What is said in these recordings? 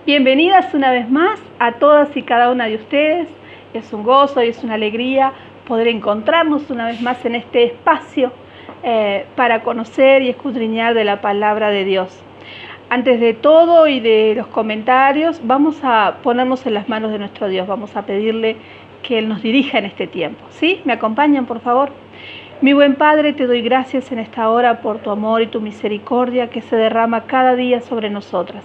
Bienvenidas una vez más a todas y cada una de ustedes. Es un gozo y es una alegría poder encontrarnos una vez más en este espacio para conocer y escudriñar de la palabra de Dios. Antes de todo y de los comentarios, vamos a ponernos en las manos de nuestro Dios. Vamos a pedirle que Él nos dirija en este tiempo. ¿Sí? ¿Me acompañan, por favor? Mi buen Padre, te doy gracias en esta hora por tu amor y tu misericordia que se derrama cada día sobre nosotras.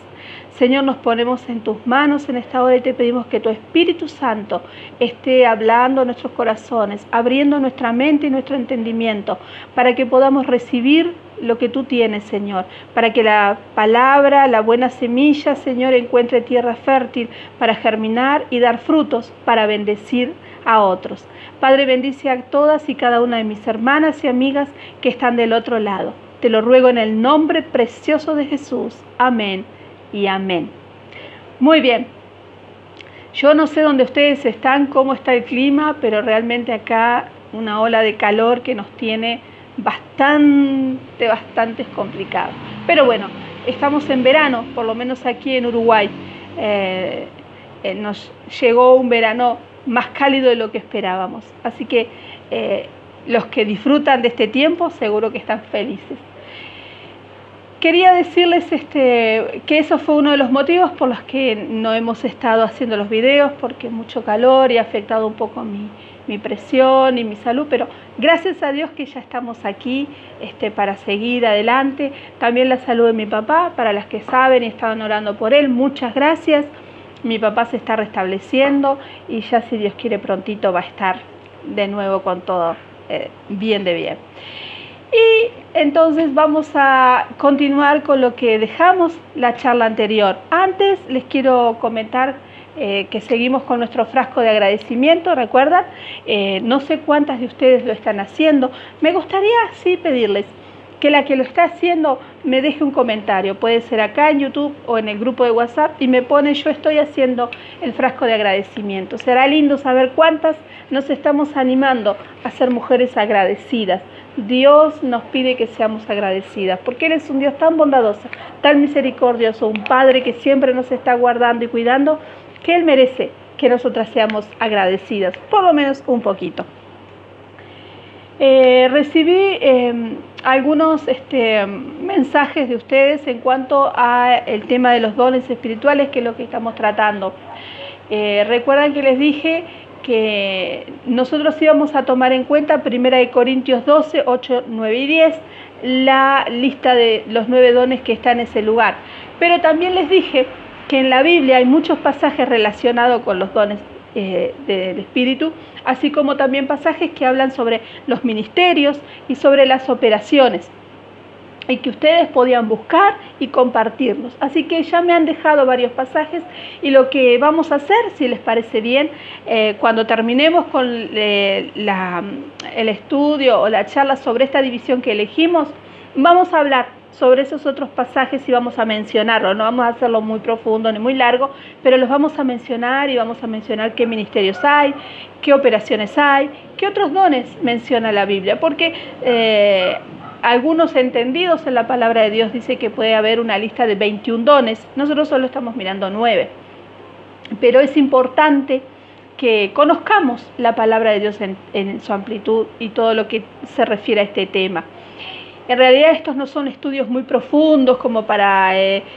Señor, nos ponemos en tus manos en esta hora y te pedimos que tu Espíritu Santo esté hablando a nuestros corazones, abriendo nuestra mente y nuestro entendimiento, para que podamos recibir lo que tú tienes, Señor, para que la palabra, la buena semilla, Señor, encuentre tierra fértil para germinar y dar frutos para bendecir a otros. Padre, bendice a todas y cada una de mis hermanas y amigas que están del otro lado. Te lo ruego en el nombre precioso de Jesús. Amén y amén. Muy bien. Yo no sé dónde ustedes están, cómo está el clima, pero realmente acá una ola de calor que nos tiene bastante complicados. Pero bueno, estamos en verano, por lo menos aquí en Uruguay. Nos llegó un verano más cálido de lo que esperábamos. Así que los que disfrutan de este tiempo seguro que están felices. Quería decirles que eso fue uno de los motivos por los que no hemos estado haciendo los videos, porque mucho calor y ha afectado un poco mi presión y mi salud, pero gracias a Dios que ya estamos aquí para seguir adelante. También la salud de mi papá, para las que saben y estaban orando por él, muchas gracias. Mi papá se está restableciendo y ya, si Dios quiere, prontito va a estar de nuevo con todo bien de bien. Y entonces vamos a continuar con lo que dejamos la charla anterior. Antes les quiero comentar que seguimos con nuestro frasco de agradecimiento, ¿recuerdan? No sé cuántas de ustedes lo están haciendo. Me gustaría sí pedirles que la que lo está haciendo me deje un comentario. Puede ser acá en YouTube o en el grupo de WhatsApp y me pone: yo estoy haciendo el frasco de agradecimiento. Será lindo saber cuántas nos estamos animando a ser mujeres agradecidas. Dios nos pide que seamos agradecidas, porque Él es un Dios tan bondadoso, tan misericordioso, un Padre que siempre nos está guardando y cuidando, que Él merece que nosotras seamos agradecidas, por lo menos un poquito. Recibí algunos mensajes de ustedes en cuanto a el tema de los dones espirituales, que es lo que estamos tratando. Recuerdan que les dije que nosotros íbamos a tomar en cuenta 1 Corintios 12, 8, 9 y 10, la lista de los 9 dones que está en ese lugar. Pero también les dije que en la Biblia hay muchos pasajes relacionados con los dones del Espíritu, así como también pasajes que hablan sobre los ministerios y sobre las operaciones, y que ustedes podían buscar y compartirlos. Así que ya me han dejado varios pasajes, y lo que vamos a hacer, si les parece bien, cuando terminemos con el estudio o la charla sobre esta división que elegimos, vamos a hablar sobre esos otros pasajes y vamos a mencionarlos. No vamos a hacerlo muy profundo ni muy largo, pero los vamos a mencionar y vamos a mencionar qué ministerios hay, qué operaciones hay, qué otros dones menciona la Biblia, porque algunos entendidos en la palabra de Dios dice que puede haber una lista de 21 dones. Nosotros solo estamos mirando 9, pero es importante que conozcamos la palabra de Dios en su amplitud y todo lo que se refiere a este tema. En realidad estos no son estudios muy profundos como para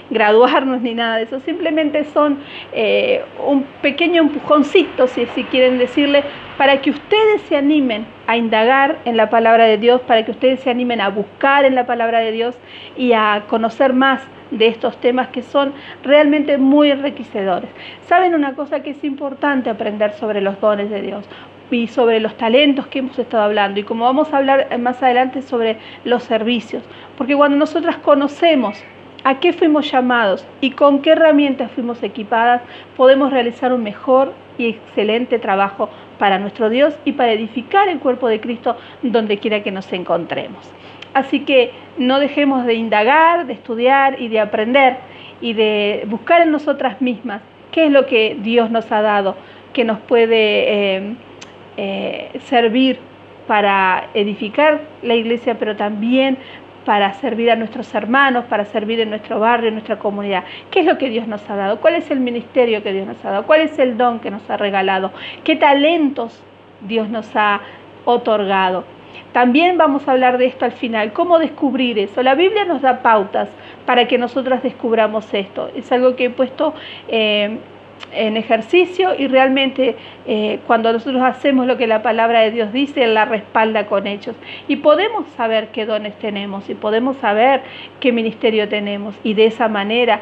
graduarnos ni nada de eso, simplemente son un pequeño empujoncito, si quieren decirle, para que ustedes se animen a indagar en la palabra de Dios, para que ustedes se animen a buscar en la palabra de Dios y a conocer más de estos temas que son realmente muy enriquecedores. ¿Saben una cosa que es importante aprender sobre los dones de Dios y sobre los talentos que hemos estado hablando, y como vamos a hablar más adelante sobre los servicios? Porque cuando nosotras conocemos a qué fuimos llamados y con qué herramientas fuimos equipadas, podemos realizar un mejor y excelente trabajo para nuestro Dios y para edificar el cuerpo de Cristo donde quiera que nos encontremos. Así que no dejemos de indagar, de estudiar y de aprender y de buscar en nosotras mismas qué es lo que Dios nos ha dado, que nos puede servir para edificar la iglesia, pero también para servir a nuestros hermanos, para servir en nuestro barrio, en nuestra comunidad. ¿Qué es lo que Dios nos ha dado? ¿Cuál es el ministerio que Dios nos ha dado? ¿Cuál es el don que nos ha regalado? ¿Qué talentos Dios nos ha otorgado? También vamos a hablar de esto al final, cómo descubrir eso. La Biblia nos da pautas para que nosotras descubramos esto. Es algo que he puesto en ejercicio y realmente cuando nosotros hacemos lo que la palabra de Dios dice, Él la respalda con hechos. Y podemos saber qué dones tenemos y podemos saber qué ministerio tenemos y de esa manera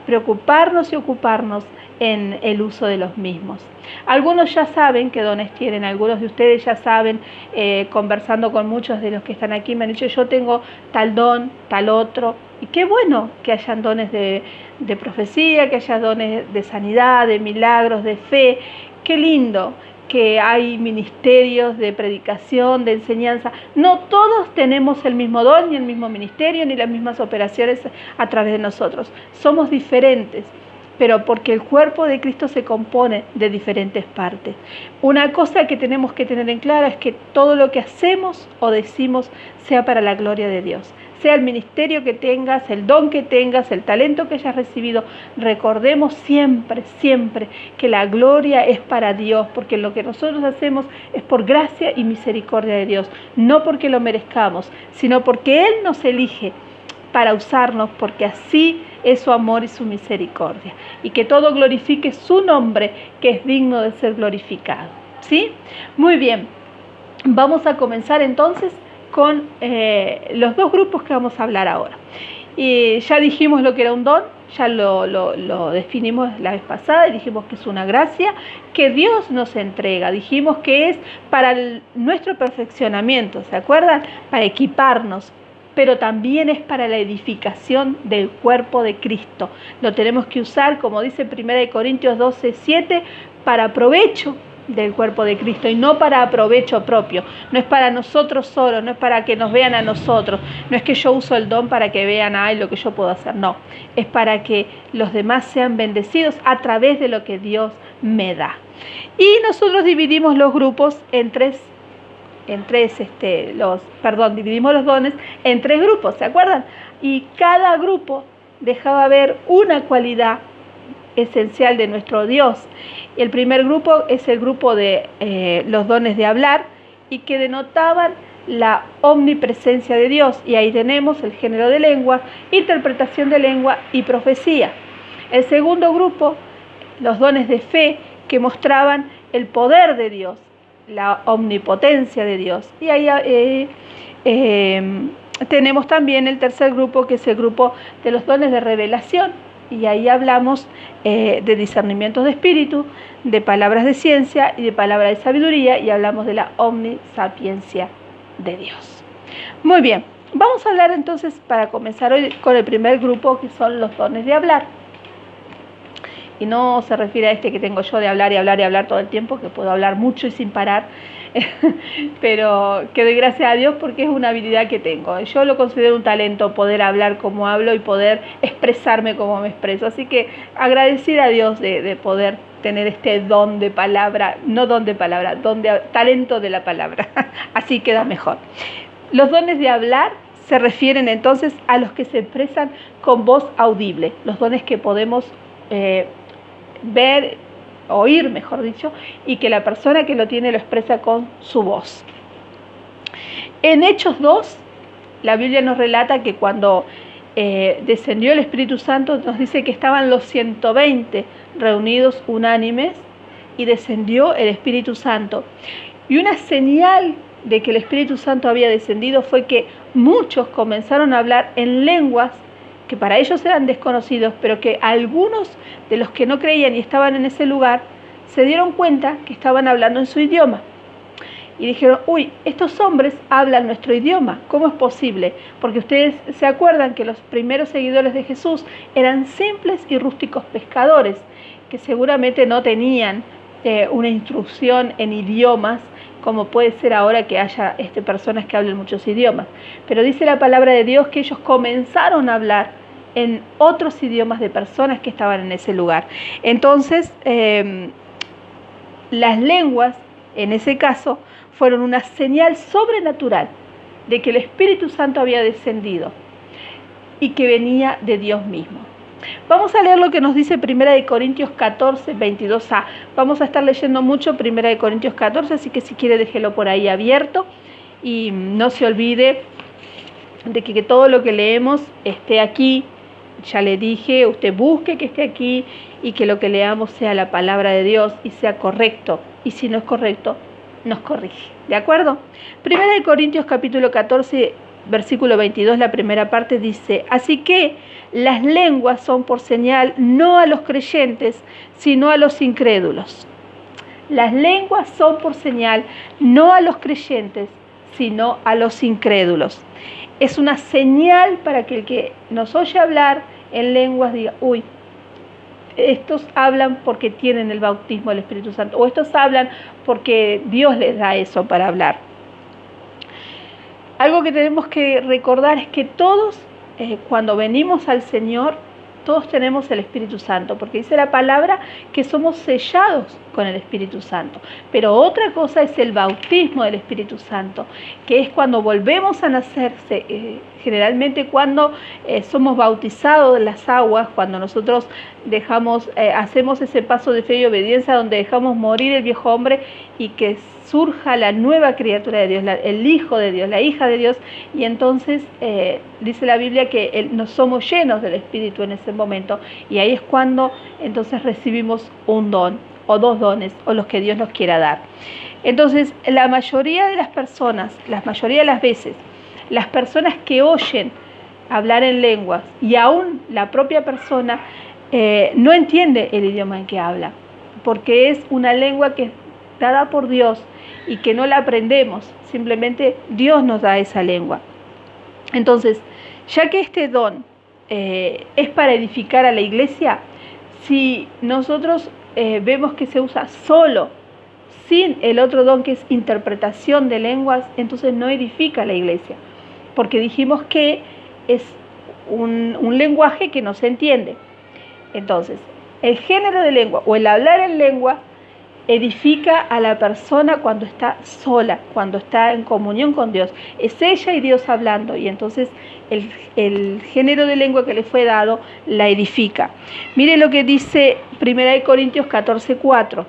preocuparnos y ocuparnos en el uso de los mismos. Algunos ya saben qué dones tienen, algunos de ustedes ya saben, conversando con muchos de los que están aquí, me han dicho yo tengo tal don, tal otro, y qué bueno que hayan dones de profecía, que haya dones de sanidad, de milagros, de fe, qué lindo que hay ministerios de predicación, de enseñanza. No todos tenemos el mismo don, ni el mismo ministerio, ni las mismas operaciones a través de nosotros. Somos diferentes, pero porque el cuerpo de Cristo se compone de diferentes partes. Una cosa que tenemos que tener en claro es que todo lo que hacemos o decimos sea para la gloria de Dios. Sea el ministerio que tengas, el don que tengas, el talento que hayas recibido, recordemos siempre, siempre que la gloria es para Dios, porque lo que nosotros hacemos es por gracia y misericordia de Dios, no porque lo merezcamos, sino porque Él nos elige para usarnos, porque así es su amor y su misericordia. Y que todo glorifique su nombre, que es digno de ser glorificado. ¿Sí? Muy bien. Vamos a comenzar entonces con los dos grupos que vamos a hablar ahora. Y ya dijimos lo que era un don, ya lo definimos la vez pasada y dijimos que es una gracia que Dios nos entrega. Dijimos que es para nuestro perfeccionamiento, ¿se acuerdan? Para equiparnos, pero también es para la edificación del cuerpo de Cristo. Lo tenemos que usar, como dice 1 Corintios 12:7, para provecho del cuerpo de Cristo y no para provecho propio. No es para nosotros solos, no es para que nos vean a nosotros, no es que yo uso el don para que vean lo que yo puedo hacer, no. Es para que los demás sean bendecidos a través de lo que Dios me da. Y nosotros dividimos los grupos dividimos los dones en 3 grupos, ¿se acuerdan? Y cada grupo dejaba ver una cualidad esencial de nuestro Dios. El primer grupo es el grupo de los dones de hablar y que denotaban la omnipresencia de Dios. Y ahí tenemos el género de lengua, interpretación de lengua y profecía. El segundo grupo, los dones de fe, que mostraban el poder de Dios, la omnipotencia de Dios. Y ahí tenemos también el tercer grupo, que es el grupo de los dones de revelación. Y ahí hablamos de discernimientos de espíritu, de palabras de ciencia y de palabras de sabiduría, y hablamos de la omnisapiencia de Dios. Muy bien, vamos a hablar entonces, para comenzar hoy, con el primer grupo, que son los dones de hablar. Y no se refiere a este que tengo yo de hablar y hablar y hablar todo el tiempo, que puedo hablar mucho y sin parar, pero que doy gracias a Dios porque es una habilidad que tengo. Yo lo considero un talento, poder hablar como hablo y poder expresarme como me expreso. Así que agradecida a Dios de poder tener este don de palabra, no don de palabra, talento de la palabra. Así queda mejor. Los dones de hablar se refieren entonces a los que se expresan con voz audible, los dones que podemos ver, oír mejor dicho, y que la persona que lo tiene lo expresa con su voz. En Hechos 2, la Biblia nos relata que cuando descendió el Espíritu Santo, nos dice que estaban los 120 reunidos unánimes y descendió el Espíritu Santo. Y una señal de que el Espíritu Santo había descendido fue que muchos comenzaron a hablar en lenguas que para ellos eran desconocidos, pero que algunos de los que no creían y estaban en ese lugar se dieron cuenta que estaban hablando en su idioma. Y dijeron, uy, estos hombres hablan nuestro idioma, ¿cómo es posible? Porque ustedes se acuerdan que los primeros seguidores de Jesús eran simples y rústicos pescadores, que seguramente no tenían una instrucción en idiomas, como puede ser ahora que haya personas que hablen muchos idiomas. Pero dice la palabra de Dios que ellos comenzaron a hablar en otros idiomas de personas que estaban en ese lugar. Entonces, las lenguas, en ese caso, fueron una señal sobrenatural de que el Espíritu Santo había descendido y que venía de Dios mismo. Vamos a leer lo que nos dice 1 Corintios 14, 22a. Vamos a estar leyendo mucho 1 Corintios 14, así que si quiere déjelo por ahí abierto y no se olvide de que todo lo que leemos esté aquí. Ya le dije, usted busque que esté aquí y que lo que leamos sea la palabra de Dios y sea correcto. Y si no es correcto, nos corrige. ¿De acuerdo? 1 Corintios capítulo 14, versículo 22, la primera parte dice: así que las lenguas son por señal no a los creyentes, sino a los incrédulos. Las lenguas son por señal no a los creyentes, sino a los incrédulos. Es una señal para que el que nos oye hablar en lenguas diga: uy, estos hablan porque tienen el bautismo del Espíritu Santo, o estos hablan porque Dios les da eso para hablar. Algo que tenemos que recordar es que todos, cuando venimos al Señor, todos tenemos el Espíritu Santo, porque dice la palabra que somos sellados con el Espíritu Santo. Pero otra cosa es el bautismo del Espíritu Santo, que es cuando volvemos a nacer, generalmente cuando somos bautizados en las aguas, cuando nosotros hacemos ese paso de fe y obediencia donde dejamos morir el viejo hombre y que surja la nueva criatura de Dios, el Hijo de Dios, la hija de Dios, y entonces dice la Biblia que nos somos llenos del Espíritu en ese momento, y ahí es cuando entonces recibimos un don o dos dones o los que Dios nos quiera dar. Entonces la mayoría de las personas, la mayoría de las veces, las personas que oyen hablar en lenguas y aún la propia persona no entiende el idioma en que habla, porque es una lengua que es dada por Dios y que no la aprendemos, simplemente Dios nos da esa lengua. Entonces, ya que este don es para edificar a la iglesia, si nosotros vemos que se usa solo, sin el otro don que es interpretación de lenguas, entonces no edifica a la iglesia, porque dijimos que es un lenguaje que no se entiende. Entonces, el género de lengua o el hablar en lengua edifica a la persona cuando está sola, cuando está en comunión con Dios. Es ella y Dios hablando, y entonces el género de lengua que le fue dado la edifica. Mire lo que dice 1 Corintios 14, 4.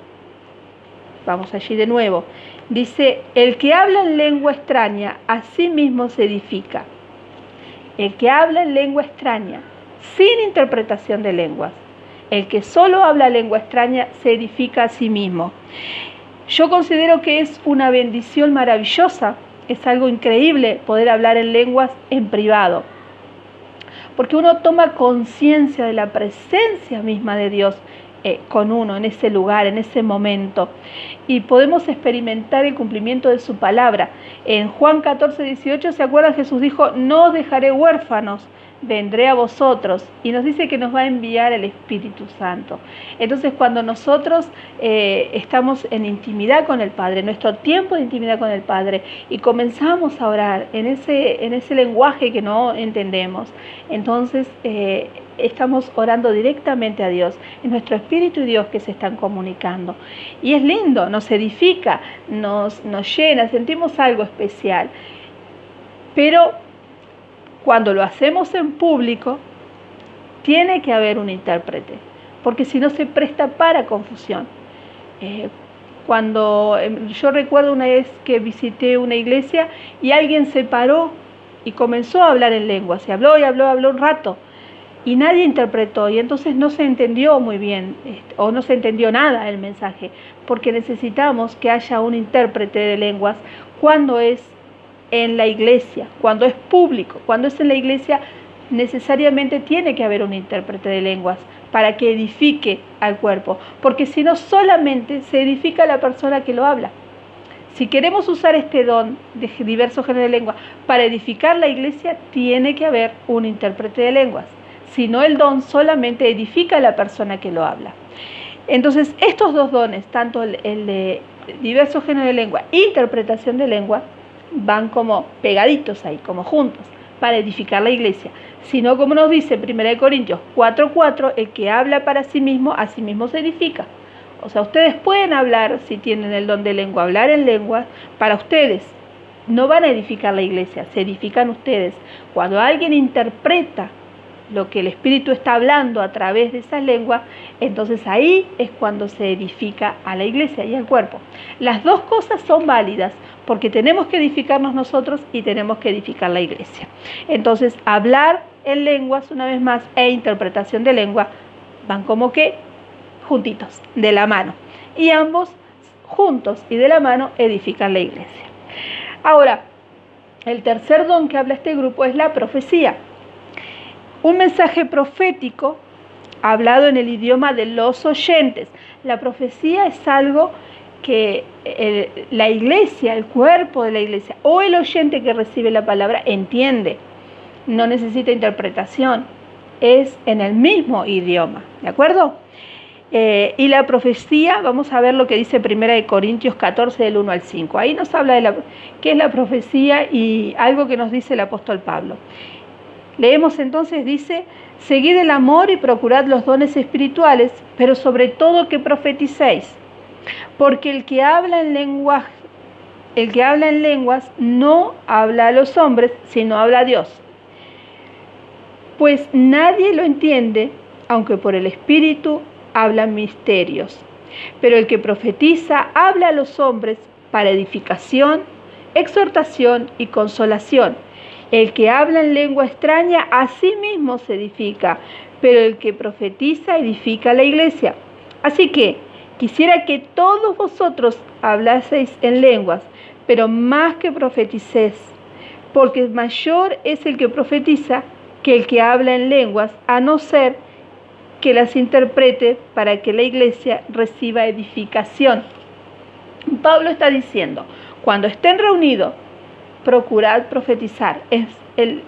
Vamos allí de nuevo. Dice: el que habla en lengua extraña, a sí mismo se edifica. El que habla en lengua extraña, sin interpretación de lenguas. El que solo habla lengua extraña se edifica a sí mismo. Yo considero que es una bendición maravillosa, es algo increíble poder hablar en lenguas en privado, porque uno toma conciencia de la presencia misma de Dios con uno en ese lugar, en ese momento, y podemos experimentar el cumplimiento de su palabra. En Juan 14, 18, ¿se acuerdan? Jesús dijo: no os dejaré huérfanos, vendré a vosotros, y nos dice que nos va a enviar el Espíritu Santo. Entonces, cuando nosotros estamos en intimidad con el Padre, nuestro tiempo de intimidad con el Padre, y comenzamos a orar en ese lenguaje que no entendemos, entonces estamos orando directamente a Dios, es nuestro Espíritu y Dios que se están comunicando, y es lindo, nos edifica, nos llena, sentimos algo especial. Pero cuando lo hacemos en público, tiene que haber un intérprete, porque si no se presta para confusión. Yo recuerdo una vez que visité una iglesia y alguien se paró y comenzó a hablar en lenguas, y habló un rato, y nadie interpretó, y entonces no se entendió muy bien, o no se entendió nada el mensaje, porque necesitamos que haya un intérprete de lenguas cuando es en la iglesia, cuando es público. Cuando es en la iglesia, necesariamente tiene que haber un intérprete de lenguas para que edifique al cuerpo, porque si no, solamente se edifica a la persona que lo habla. Si queremos usar este don de diversos géneros de lengua para edificar la iglesia, tiene que haber un intérprete de lenguas. Si no, el don solamente edifica a la persona que lo habla. Entonces, estos dos dones, tanto el de diversos géneros de lengua e interpretación de lengua, van como pegaditos ahí, como juntos, para edificar la iglesia. Si no, como nos dice 1 Corintios 4:4, el que habla para sí mismo, a sí mismo se edifica. O sea, ustedes pueden hablar, si tienen el don de lengua, hablar en lengua para ustedes, no van a edificar la iglesia, se edifican ustedes. Cuando alguien interpreta lo que el Espíritu está hablando a través de esas lenguas, entonces ahí es cuando se edifica a la iglesia y al cuerpo. Las dos cosas son válidas, porque tenemos que edificarnos nosotros y tenemos que edificar la iglesia. Entonces, hablar en lenguas, una vez más, e interpretación de lengua, van como que juntitos, de la mano. Y ambos, juntos y de la mano, edifican la iglesia. Ahora, el tercer don que habla este grupo es la profecía. Un mensaje profético hablado en el idioma de los oyentes. La profecía es algo que la iglesia, el cuerpo de la iglesia o el oyente que recibe la palabra entiende. No necesita interpretación. Es en el mismo idioma. ¿De acuerdo? Y la profecía, vamos a ver lo que dice 1 Corintios 14, del 1 al 5. Ahí nos habla de qué es la profecía y algo que nos dice el apóstol Pablo. Leemos entonces, dice: seguid el amor y procurad los dones espirituales, pero sobre todo que profeticéis, porque el que habla en lenguas no habla a los hombres, sino habla a Dios. Pues nadie lo entiende, aunque por el Espíritu hablan misterios. Pero el que profetiza habla a los hombres para edificación, exhortación y consolación. El que habla en lengua extraña a sí mismo se edifica, pero el que profetiza edifica la iglesia. Así que quisiera que todos vosotros hablaseis en lenguas, pero más que profeticéis, porque mayor es el que profetiza que el que habla en lenguas, a no ser que las interprete para que la iglesia reciba edificación. Pablo está diciendo, cuando estén reunidos, procurad profetizar.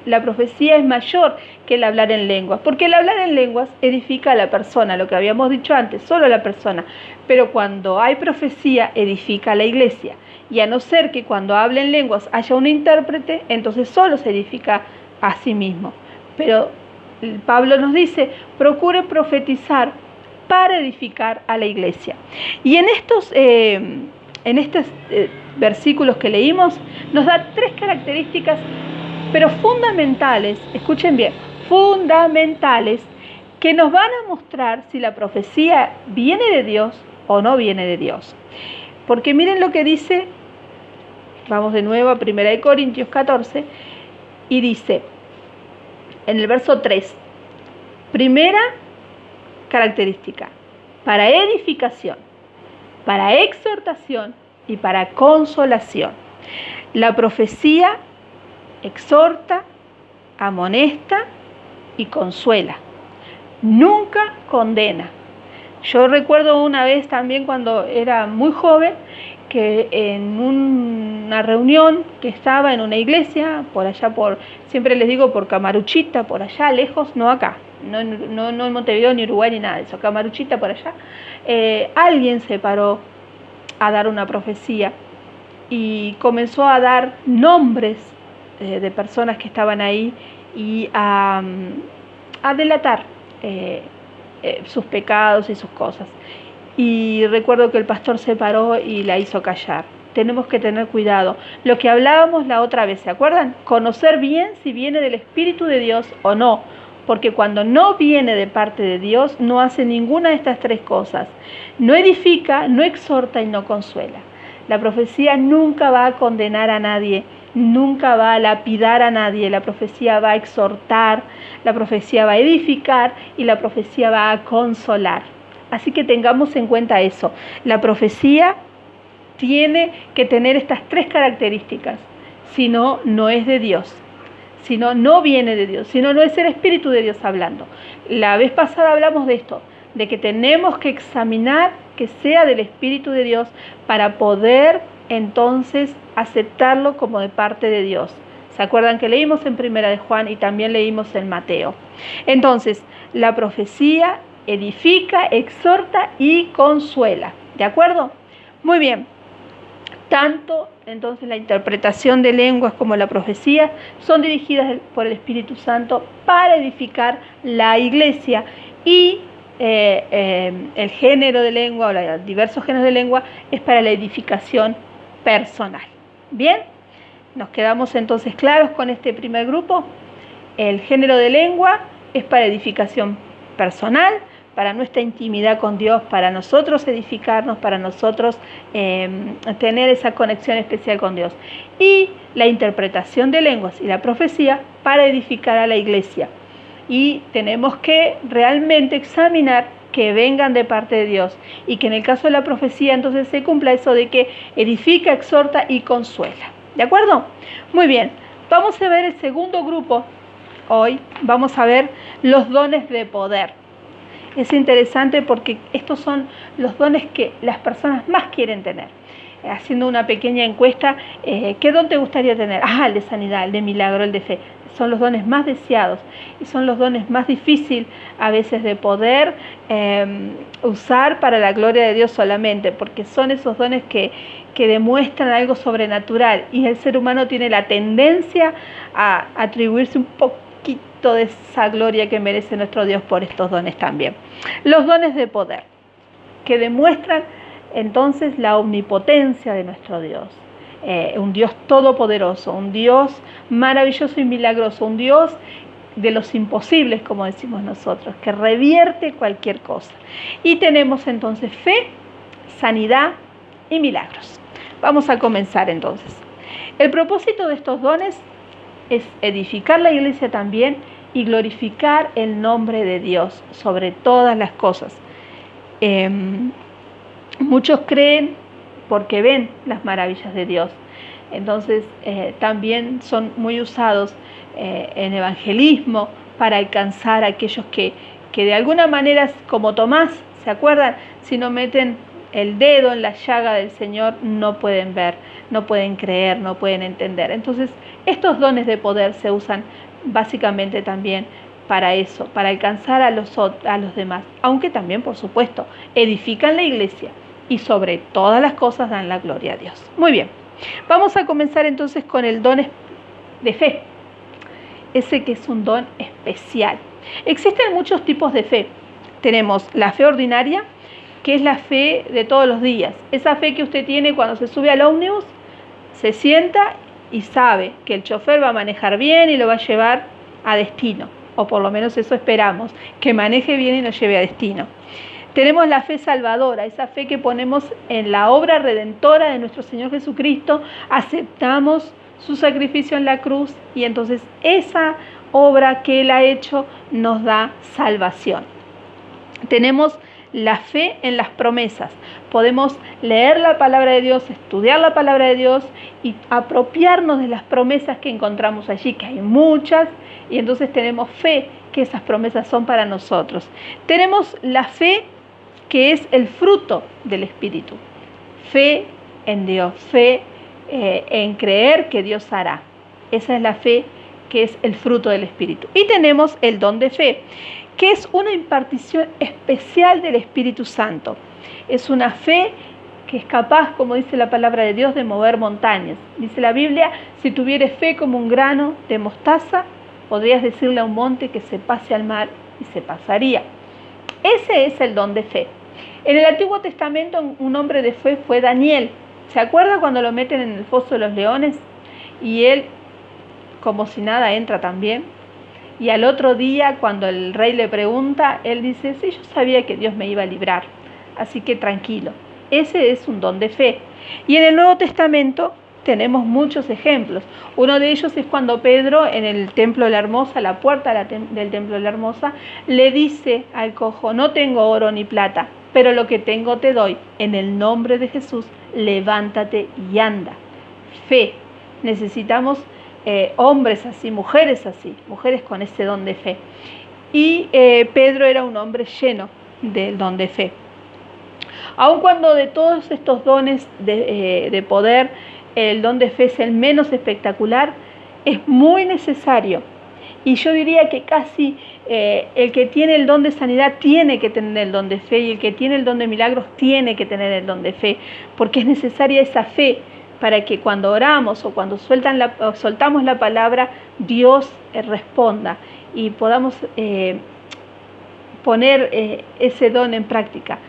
La profecía es mayor que el hablar en lenguas, porque el hablar en lenguas edifica a la persona, lo que habíamos dicho antes, solo a la persona. Pero cuando hay profecía, edifica a la iglesia. Y a no ser que cuando hable en lenguas haya un intérprete, entonces solo se edifica a sí mismo. Pero Pablo nos dice, procure profetizar para edificar a la iglesia. Y en estos versículos que leímos, nos da tres características, pero fundamentales, escuchen bien, fundamentales, que nos van a mostrar si la profecía viene de Dios o no viene de Dios. Porque miren lo que dice, vamos de nuevo a 1 Corintios 14, y dice, en el verso 3, primera característica, para edificación, para exhortación y para consolación. La profecía exhorta, amonesta y consuela. Nunca condena. Yo recuerdo una vez también cuando era muy joven que en una reunión que estaba en una iglesia, por allá siempre les digo por Camaruchita, por allá lejos, no acá, no en Montevideo ni Uruguay ni nada de eso, Camaruchita por allá, alguien se paró a dar una profecía y comenzó a dar nombres de personas que estaban ahí y a delatar sus pecados y sus cosas. Y recuerdo que el pastor se paró y la hizo callar. Tenemos que tener cuidado. Lo que hablábamos la otra vez, ¿se acuerdan? Conocer bien si viene del Espíritu de Dios o no. Porque cuando no viene de parte de Dios, no hace ninguna de estas tres cosas. No edifica, no exhorta y no consuela. La profecía nunca va a condenar a nadie, nunca va a lapidar a nadie. La profecía va a exhortar, la profecía va a edificar y la profecía va a consolar. Así que tengamos en cuenta eso. La profecía tiene que tener estas tres características. Si no, no es de Dios. Si no, no viene de Dios. Si no, no es el Espíritu de Dios hablando. La vez pasada hablamos de esto, de que tenemos que examinar que sea del Espíritu de Dios para poder entonces aceptarlo como de parte de Dios. ¿Se acuerdan que leímos en 1 de Juan y también leímos en Mateo? Entonces, la profecía edifica, exhorta y consuela. ¿De acuerdo? Muy bien. Tanto entonces la interpretación de lenguas como la profecía son dirigidas por el Espíritu Santo para edificar la iglesia y el género de lengua o los diversos géneros de lengua es para la edificación personal. Bien, ¿Nos quedamos entonces claros con este primer grupo? El género de lengua es para edificación personal, para nuestra intimidad con Dios, para nosotros edificarnos, para nosotros tener esa conexión especial con Dios. Y la interpretación de lenguas y la profecía para edificar a la iglesia. Y tenemos que realmente examinar que vengan de parte de Dios y que en el caso de la profecía entonces se cumpla eso de que edifica, exhorta y consuela. ¿De acuerdo? Muy bien, vamos a ver el segundo grupo. Hoy vamos a ver los dones de poder. Es interesante porque estos son los dones que las personas más quieren tener. Haciendo una pequeña encuesta, ¿qué don te gustaría tener? El de sanidad, el de milagro, el de fe. Son los dones más deseados y son los dones más difíciles a veces de poder usar para la gloria de Dios solamente, porque son esos dones que demuestran algo sobrenatural y el ser humano tiene la tendencia a atribuirse un poquito de esa gloria que merece nuestro Dios por estos dones también. Los dones de poder, que demuestran entonces la omnipotencia de nuestro Dios. Un Dios todopoderoso, un Dios maravilloso y milagroso, un Dios de los imposibles, como decimos nosotros, que revierte cualquier cosa. Y tenemos entonces fe, sanidad y milagros. Vamos a comenzar entonces. El propósito de estos dones es edificar la iglesia también y glorificar el nombre de Dios sobre todas las cosas. Muchos creen porque ven las maravillas de Dios. Entonces también son muy usados en evangelismo para alcanzar a aquellos que de alguna manera, como Tomás, ¿se acuerdan? Si no meten el dedo en la llaga del Señor, no pueden ver, no pueden creer, no pueden entender. Entonces estos dones de poder se usan básicamente también para eso, para alcanzar a los demás, aunque también, por supuesto, edifican la iglesia y sobre todas las cosas dan la gloria a Dios. Muy bien, vamos a comenzar entonces con el don de fe, ese que es un don especial. Existen muchos tipos de fe. Tenemos la fe ordinaria, que es la fe de todos los días, esa fe que usted tiene cuando se sube al ómnibus, se sienta y sabe que el chofer va a manejar bien y lo va a llevar a destino, o por lo menos eso esperamos, que maneje bien y lo lleve a destino. Tenemos la fe salvadora, esa fe que ponemos en la obra redentora de nuestro Señor Jesucristo, aceptamos su sacrificio en la cruz y entonces esa obra que Él ha hecho nos da salvación. Tenemos la fe en las promesas. Podemos leer la palabra de Dios, estudiar la palabra de Dios y apropiarnos de las promesas que encontramos allí, que hay muchas, y entonces tenemos fe que esas promesas son para nosotros. Tenemos la fe que es el fruto del Espíritu. Fe en Dios, fe en creer que Dios hará. Esa es la fe que es el fruto del Espíritu. Y tenemos el don de fe, que es una impartición especial del Espíritu Santo. Es una fe que es capaz, como dice la palabra de Dios, de mover montañas. Dice la Biblia, si tuvieres fe como un grano de mostaza, podrías decirle a un monte que se pase al mar y se pasaría. Ese es el don de fe. En el Antiguo Testamento un hombre de fe fue Daniel. ¿Se acuerda cuando lo meten en el foso de los leones? Y él, como si nada, entra también. Y al otro día, cuando el rey le pregunta, él dice, sí, yo sabía que Dios me iba a librar, así que tranquilo. Ese es un don de fe. Y en el Nuevo Testamento tenemos muchos ejemplos. Uno de ellos es cuando Pedro, en el Templo de la Hermosa, la puerta del Templo de la Hermosa, le dice al cojo, no tengo oro ni plata, pero lo que tengo te doy. En el nombre de Jesús, levántate y anda. Fe. Necesitamos hombres así, mujeres con ese don de fe. Y Pedro era un hombre lleno del don de fe. Aun cuando de todos estos dones de poder, el don de fe es el menos espectacular, es muy necesario. Y yo diría que casi el que tiene el don de sanidad tiene que tener el don de fe, y el que tiene el don de milagros tiene que tener el don de fe, porque es necesaria esa fe para que cuando oramos o cuando soltamos la palabra, Dios responda y podamos poner ese don en práctica,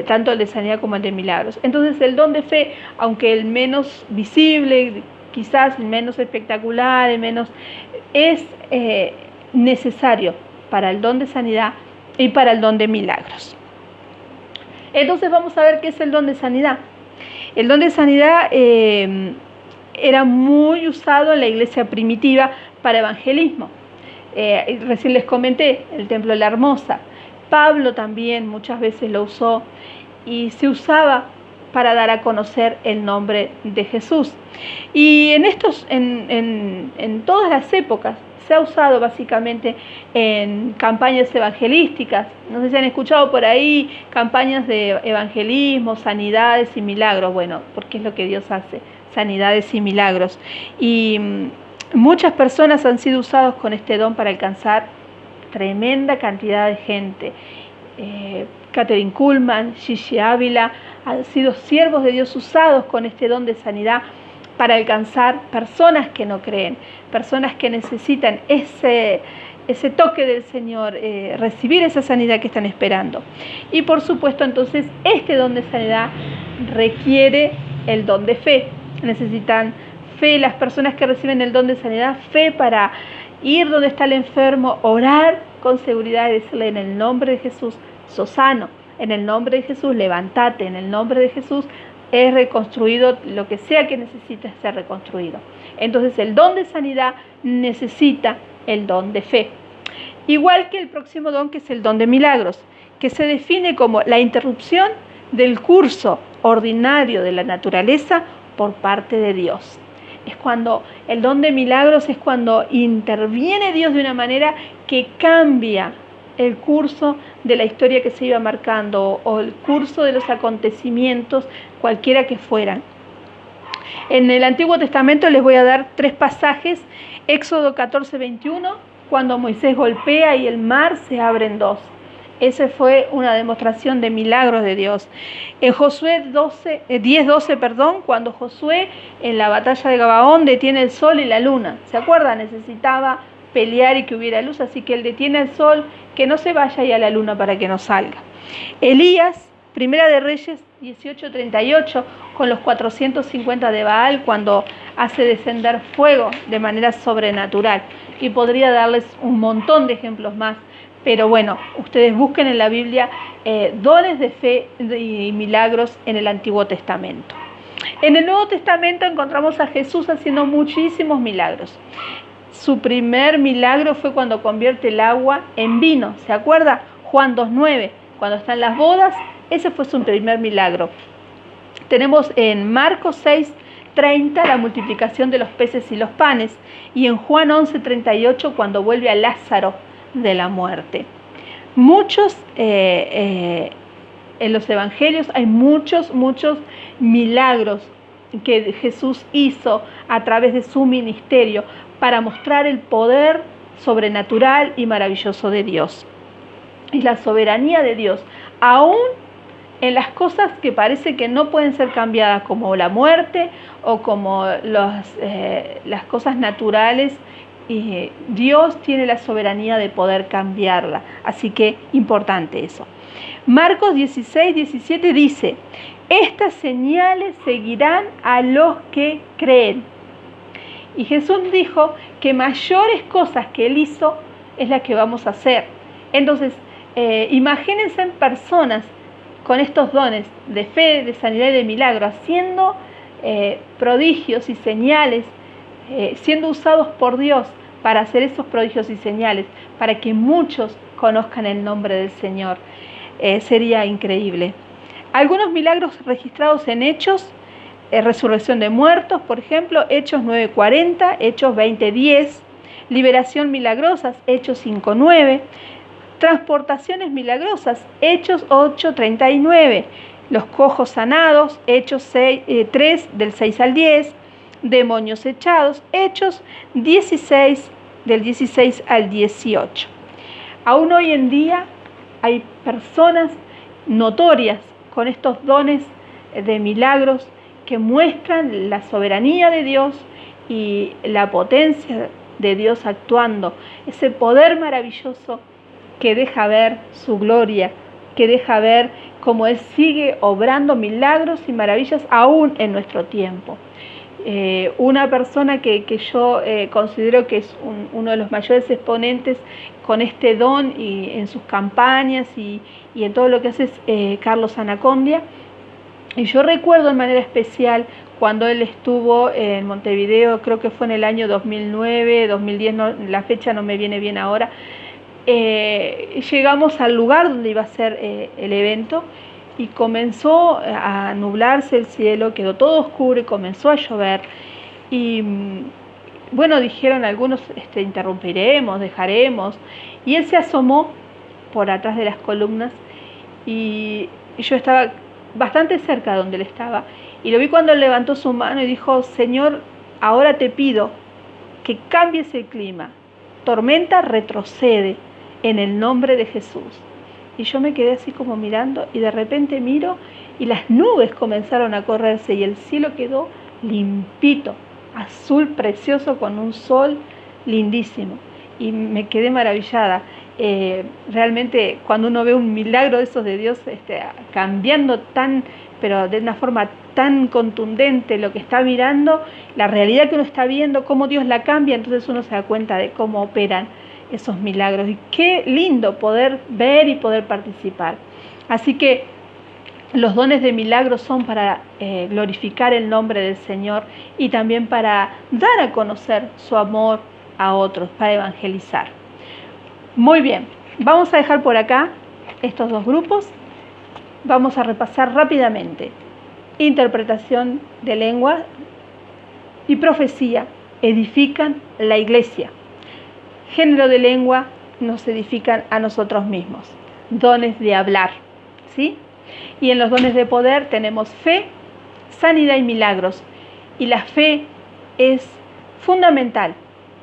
tanto el de sanidad como el de milagros. Entonces el don de fe, aunque el menos visible, quizás menos espectacular, es necesario para el don de sanidad y para el don de milagros. Entonces vamos a ver qué es el don de sanidad. El don de sanidad era muy usado en la iglesia primitiva para evangelismo. Recién les comenté el templo de la Hermosa. Pablo también muchas veces lo usó y se usaba para dar a conocer el nombre de Jesús. Y en todas las épocas se ha usado básicamente en campañas evangelísticas. No sé si han escuchado por ahí campañas de evangelismo, sanidades y milagros. Bueno, porque es lo que Dios hace, sanidades y milagros. Y muchas personas han sido usadas con este don para alcanzar tremenda cantidad de gente. Catherine Kuhlman, Gigi Ávila han sido siervos de Dios usados con este don de sanidad para alcanzar personas que no creen, personas que necesitan ese toque del Señor, recibir esa sanidad que están esperando. Y por supuesto, entonces, este don de sanidad requiere el don de fe. Necesitan fe, las personas que reciben el don de sanidad, fe para ir donde está el enfermo, orar con seguridad y decirle: en el nombre de Jesús, sos sano, en el nombre de Jesús, levántate, en el nombre de Jesús, es reconstruido, lo que sea que necesite ser reconstruido. Entonces el don de sanidad necesita el don de fe. Igual que el próximo don, que es el don de milagros, que se define como la interrupción del curso ordinario de la naturaleza por parte de Dios. Es cuando el don de milagros es cuando interviene Dios de una manera que cambia el curso de la historia que se iba marcando o el curso de los acontecimientos, cualquiera que fueran. En el Antiguo Testamento les voy a dar 3 pasajes. Éxodo 14:21, cuando Moisés golpea y el mar se abre en 2. Esa fue una demostración de milagros de Dios. En Josué 10:12, cuando Josué en la batalla de Gabaón detiene el sol y la luna. ¿Se acuerdan? Necesitaba pelear y que hubiera luz, así que él detiene el sol, que no se vaya, y a la luna para que no salga. Elías, Primera de Reyes 18:38, con los 450 de Baal, cuando hace descender fuego de manera sobrenatural. Y podría darles un montón de ejemplos más, pero bueno, ustedes busquen en la Biblia dones de fe y milagros en el Antiguo Testamento. En el Nuevo Testamento encontramos a Jesús haciendo muchísimos milagros. Su primer milagro fue cuando convierte el agua en vino. ¿Se acuerda? Juan 2:9, cuando están las bodas, ese fue su primer milagro. Tenemos en Marcos 6:30 la multiplicación de los peces y los panes, y en Juan 11:38 cuando vuelve a Lázaro de la muerte. En los evangelios hay muchos milagros que Jesús hizo a través de su ministerio para mostrar el poder sobrenatural y maravilloso de Dios y la soberanía de Dios, aún en las cosas que parece que no pueden ser cambiadas, como la muerte o como las cosas naturales. Y Dios tiene la soberanía de poder cambiarla, así que importante eso. Marcos 16:17 dice: estas señales seguirán a los que creen. Y Jesús dijo que mayores cosas que Él hizo es las que vamos a hacer. Entonces, imagínense en personas con estos dones de fe, de sanidad y de milagro, haciendo prodigios y señales, siendo usados por Dios para hacer esos prodigios y señales, para que muchos conozcan el nombre del Señor. Sería increíble. Algunos milagros registrados en Hechos: resurrección de muertos, por ejemplo, Hechos 9:40, Hechos 20:10, liberación milagrosas, Hechos 5:9, transportaciones milagrosas, Hechos 8:39, los cojos sanados, Hechos 3 del 6 al 10, demonios echados, Hechos 16 del 16 al 18. Aún hoy en día hay personas notorias con estos dones de milagros que muestran la soberanía de Dios y la potencia de Dios actuando, ese poder maravilloso que deja ver su gloria, que deja ver cómo Él sigue obrando milagros y maravillas aún en nuestro tiempo. Una persona que yo considero que es uno de los mayores exponentes con este don y en sus campañas y en todo lo que hace es Carlos Anacondia. Y yo recuerdo de manera especial cuando él estuvo en Montevideo, creo que fue en el año 2009, 2010, no, la fecha no me viene bien ahora. Llegamos al lugar donde iba a ser el evento y comenzó a nublarse el cielo, quedó todo oscuro y comenzó a llover. Y bueno, dijeron algunos, interrumpiremos, dejaremos. Y él se asomó por atrás de las columnas y yo estaba bastante cerca de donde él estaba. Y lo vi cuando él levantó su mano y dijo: Señor, ahora te pido que cambies el clima. Tormenta, retrocede en el nombre de Jesús. Y yo me quedé así como mirando y de repente miro y las nubes comenzaron a correrse y el cielo quedó limpito, azul precioso con un sol lindísimo. Y me quedé maravillada. Realmente cuando uno ve un milagro de esos de Dios cambiando pero de una forma tan contundente lo que está mirando, la realidad que uno está viendo, cómo Dios la cambia, entonces uno se da cuenta de cómo operan esos milagros. Y qué lindo poder ver y poder participar. Así que los dones de milagros son para glorificar el nombre del Señor y también para dar a conocer su amor a otros, para evangelizar. Muy bien, vamos a dejar por acá estos dos grupos. Vamos a repasar rápidamente. Interpretación de lengua y profecía edifican la iglesia. Género de lengua nos edifican a nosotros mismos. Dones de hablar, ¿sí? Y en los dones de poder tenemos fe, sanidad y milagros. Y la fe es fundamental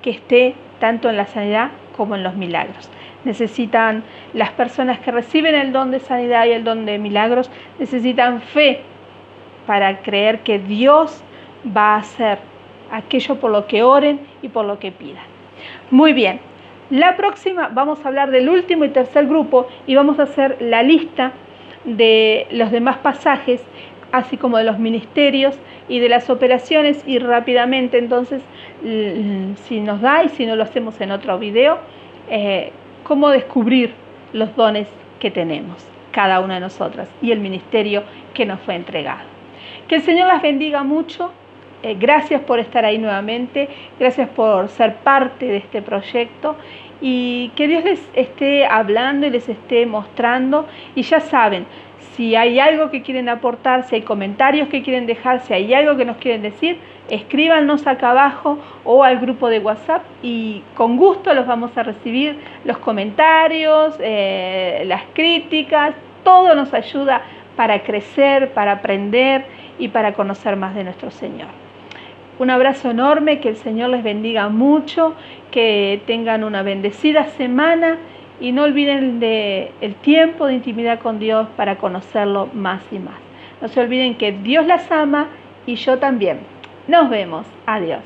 que esté tanto en la sanidad como en los milagros. Necesitan las personas que reciben el don de sanidad y el don de milagros, necesitan fe para creer que Dios va a hacer aquello por lo que oren y por lo que pidan. Muy bien, la próxima vamos a hablar del último y tercer grupo y vamos a hacer la lista de los demás pasajes, así como de los ministerios y de las operaciones, y rápidamente entonces, si nos da y si no lo hacemos en otro video, cómo descubrir los dones que tenemos, cada una de nosotras, y el ministerio que nos fue entregado. Que el Señor las bendiga mucho. Gracias por estar ahí nuevamente, gracias por ser parte de este proyecto y que Dios les esté hablando y les esté mostrando. Y ya saben, si hay algo que quieren aportar, si hay comentarios que quieren dejar, si hay algo que nos quieren decir, escríbanos acá abajo o al grupo de WhatsApp y con gusto los vamos a recibir, los comentarios, las críticas, todo nos ayuda para crecer, para aprender y para conocer más de nuestro Señor. Un abrazo enorme, que el Señor les bendiga mucho, que tengan una bendecida semana y no olviden el tiempo de intimidad con Dios para conocerlo más y más. No se olviden que Dios las ama y yo también. Nos vemos. Adiós.